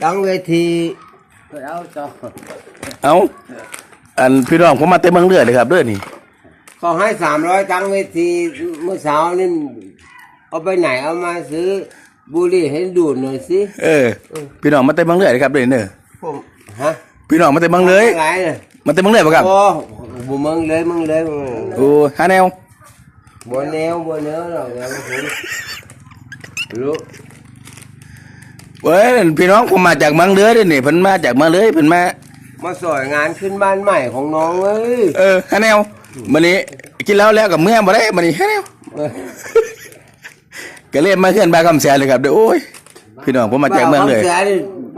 ตั้งเวทีเอาอันพี่น้องผมมาเต็มเมืองเลือดเลยครับเด้อนี่เขาให้300ตั้งเวทีเมื่อเช้านี่เอาไปไหนเอามาซื้อบุหรี่ให้ดูดหน่อยสิพี่น้องมาเต็มเมืองเลือดเลยครับเด้อเนอะผมฮะพี่น้องมาเต็มเมืองเลยอะไรเนี่ยมาเต็มเมืองเลือดป่ะครับโอ้บุเมืองเลยโอ้ฮาแนวบัวแนวหรอกนะผมรู้เว้ยพี่น้องผมมาจากเมืองเลยเด้อนี่เพิ่นมาจากเมืองเลยเพิ่นมาสอยงานขึ้นบ้านใหม่ของน้องเอ้ยฮาแนวมื้อนี้กินแล้วกับเมื่อบ่ได้มื้อนี้ฮาแนวก็เลยมาเฮือนบ้านคำแสนเลยครับเด้อโอ้ยพี่น้องผมมาจากเมืองเลย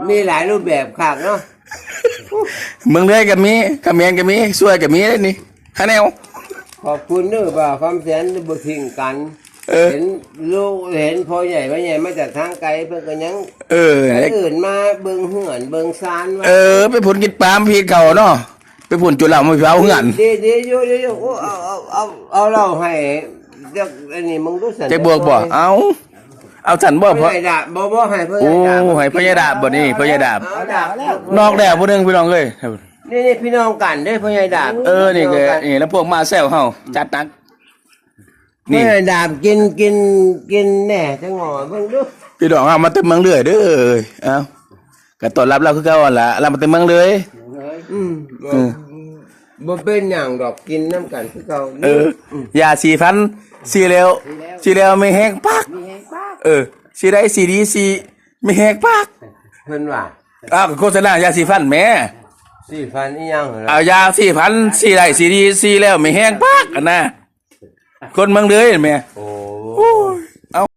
มีหลายรูปแบบคักเนาะเมืองเลยก็มีเขมรก็มีสวยก็มีเด้อนี่ฮาแนวขอบคุณเด้อบ่าวคำแสนบ่ทิ้งกันเห็นลูกเห็นพ่อใหญ่แม่ใหญ่มาจากทางไกลเพิ่นก็ยังอื่นมาเบิ่งเหือนเบิ่งซานว่าไปผลกินปลามพี่เก่าเนาะไปผลจุฬาไม่เฝ้าเหือนดีอยู่โอ้เอาเราให้เด็กอันนี้มึงรู้สึกจะบวกบ่เอาฉันบ่เพราะบ่ให้เพิ่นให้พญาดาบบ่นี่พญาดาบนอกแล้วผู้นึงพี่น้องเอ้ยนี่พี่น้องกันเด้พญาดาบนี่ก็นี่แล้วพวกมาแซวเฮาจัดหนักนี่ดาบกินแน่จังหวะเบิ่งดูพี่น้องเอามาเต็มเมืองเลยเด้อเอาก็ต้อนรับเราคือเก่าล่ะเรามาเต็มเมืองเลยบ่เป็นหยังดอกกินน้ำกันคือเก่ายา4,000สีแล้วไม่แห้งปากสีได้สีดีสีไม่แห้งปากเพิ่นว่าโฆษณายา4,000แม่4,000อีหยังเอายา4,000สีได้สีดีสีแล้วไม่แห้งปากอันน่ะคนเมืองเลยแม่โอ้